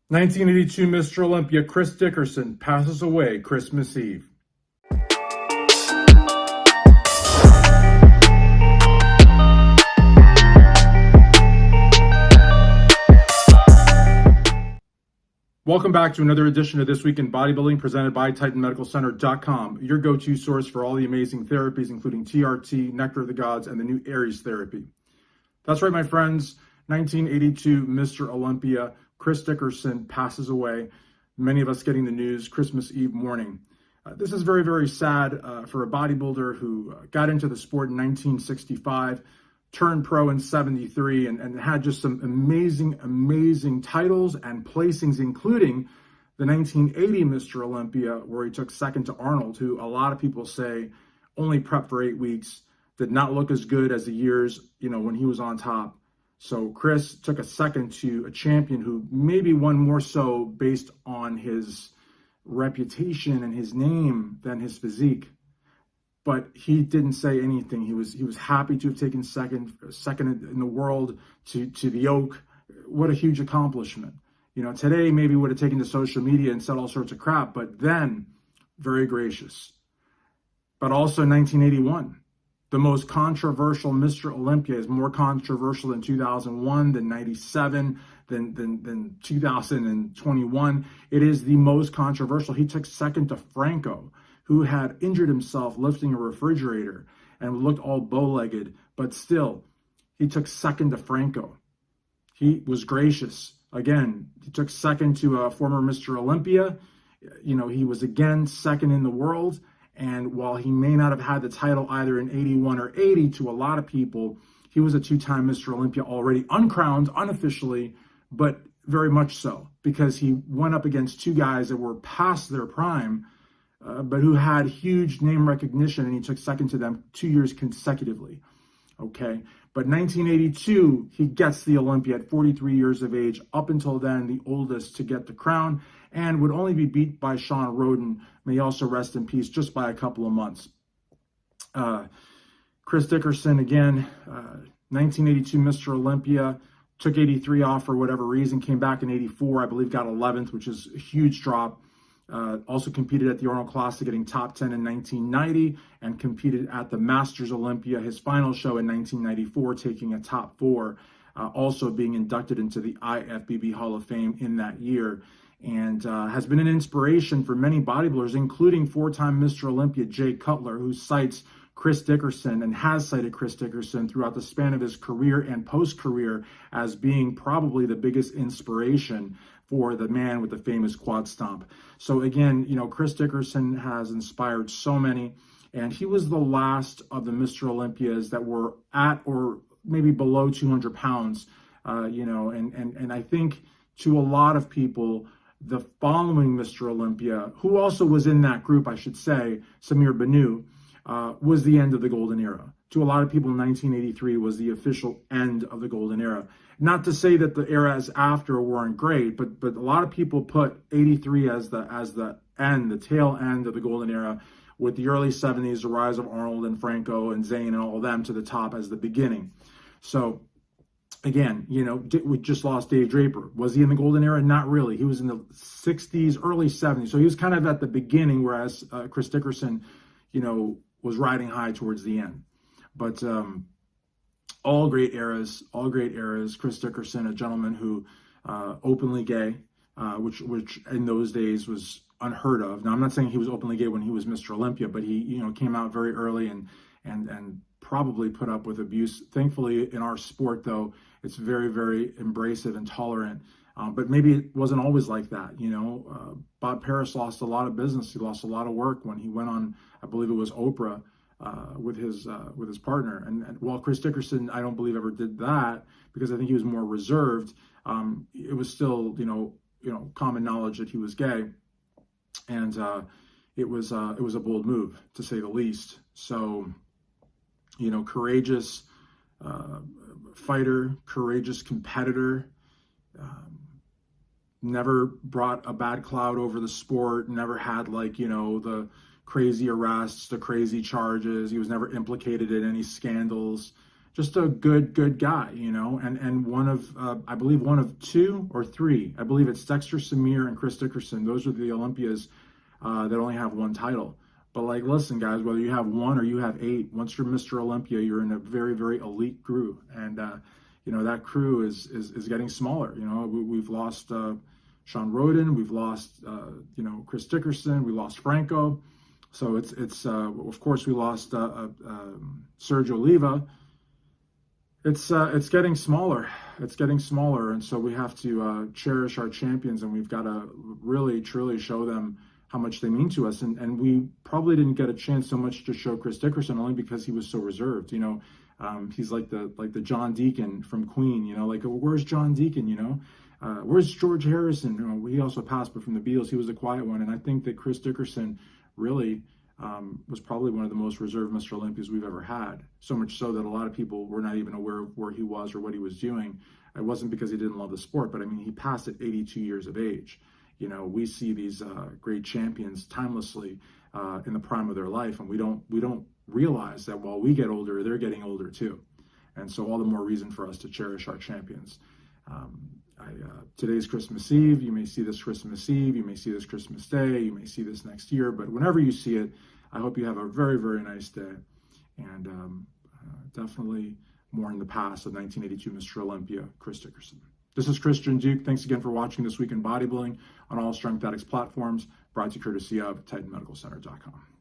1982 Mr. Olympia Chris Dickerson passes away Christmas Eve. Welcome back to another edition of This Week in Bodybuilding, presented by TitanMedicalCenter.com, your go-to source for all the amazing therapies, including TRT, Nectar of the Gods, and the new Aries therapy. That's right, my friends. 1982 Mr. Olympia Chris Dickerson passes away. Many of us getting the news Christmas Eve morning. This is very, very sad for a bodybuilder who got into the sport in 1965, turned pro in 73, and had just some amazing titles and placings, including the 1980 Mr. Olympia, where he took second to Arnold, who a lot of people say only prepped for 8 weeks, did not look as good as the years, when he was on top. So Chris took a second to a champion who maybe won more so based on his reputation and his name than his physique. But he didn't say anything. He was happy to have taken second in the world to the Oak. What a huge accomplishment. Today maybe would have taken to social media and said all sorts of crap, but then very gracious. But also 1981. The most controversial Mr. Olympia is more controversial than 2001, than 97, than 2021. It is the most controversial. He took second to Franco, who had injured himself lifting a refrigerator and looked all bow-legged, but still, he took second to Franco. He was gracious. Again, he took second to a former Mr. Olympia. He was again second in the world. And while he may not have had the title either in 81 or 80, to a lot of people, he was a 2-time Mr. Olympia already, uncrowned, unofficially, but very much so, because he went up against 2 guys that were past their prime, but who had huge name recognition, and he took second to them 2 years consecutively. Okay, but 1982, he gets the Olympia at 43 years of age, up until then the oldest to get the crown, and would only be beat by Sean Roden, may he also rest in peace, just by a couple of months. Chris Dickerson, again, 1982 Mr. Olympia, took 83 off for whatever reason, came back in 84, I believe got 11th, which is a huge drop. Also competed at the Arnold Classic, getting top 10 in 1990, and competed at the Masters Olympia, his final show in 1994, taking a top 4, also being inducted into the IFBB Hall of Fame in that year, and has been an inspiration for many bodybuilders, including 4-time Mr. Olympia Jay Cutler, who cites Chris Dickerson and has cited Chris Dickerson throughout the span of his career and post-career as being probably the biggest inspiration for the man with the famous quad stomp. So again, Chris Dickerson has inspired so many, and he was the last of the Mr. Olympias that were at or maybe below 200 pounds, and I think to a lot of people, the following Mr. Olympia, who also was in that group, I should say, Samir Banu, was the end of the golden era. To a lot of people, 1983 was the official end of the golden era. Not to say that the eras after weren't great, but a lot of people put 83 as the end, the tail end of the golden era, with the early 70s, the rise of Arnold and Franco and Zane and all of them to the top as the beginning. So again, we just lost Dave Draper. Was he in the golden era? Not really. He was in the 60s, early 70s. So he was kind of at the beginning, whereas Chris Dickerson, was riding high towards the end. But all great eras. Chris Dickerson, a gentleman who openly gay, which in those days was unheard of. Now, I'm not saying he was openly gay when he was Mr. Olympia, but he came out very early and probably put up with abuse. Thankfully, in our sport, though, it's very, very embracive and tolerant. But maybe it wasn't always like that. Bob Paris lost a lot of business. He lost a lot of work when he went on, I believe it was Oprah, with his partner. And while Chris Dickerson, I don't believe ever did that, because I think he was more reserved. It was still, common knowledge that he was gay, and it was a bold move, to say the least. So, courageous fighter, courageous competitor. Never brought a bad cloud over the sport, never had the crazy arrests, the crazy charges. He was never implicated in any scandals. just a good guy, you know, and one of, I believe one of two or three, I believe it's Dexter Samir and Chris Dickerson. Those are the Olympias that only have one title. But like, listen, guys, whether you have one or you have eight, once you're Mr. Olympia, you're in a very elite crew, and you know, that crew is getting smaller. You know, we've lost Sean Roden, we've lost you know, Chris Dickerson, we lost Franco, so it's of course we lost Sergio Oliva. It's getting smaller. It's getting smaller, and so we have to cherish our champions, and we've got to really truly show them how much they mean to us. And we probably didn't get a chance so much to show Chris Dickerson, only because he was so reserved. You know, he's like the John Deacon from Queen. You know, like, where's John Deacon? You know, where's George Harrison? You know, he also passed, but from the Beatles, he was the quiet one. And I think that Chris Dickerson really was probably one of the most reserved Mr. Olympias we've ever had. So much so that a lot of people were not even aware of where he was or what he was doing. It wasn't because he didn't love the sport, but I mean, he passed at 82 years of age. You know, we see these great champions timelessly in the prime of their life, and we don't realize that while we get older, they're getting older too. And so all the more reason for us to cherish our champions. Today's Christmas Eve. You may see this Christmas Eve. You may see this Christmas Day. You may see this next year. But whenever you see it, I hope you have a very nice day. And definitely mourn the past of 1982 Mr. Olympia, Chris Dickerson. This is Christian Duke. Thanks again for watching This Week in Bodybuilding on all Strength Addicts platforms, brought to you courtesy of TitanMedicalCenter.com.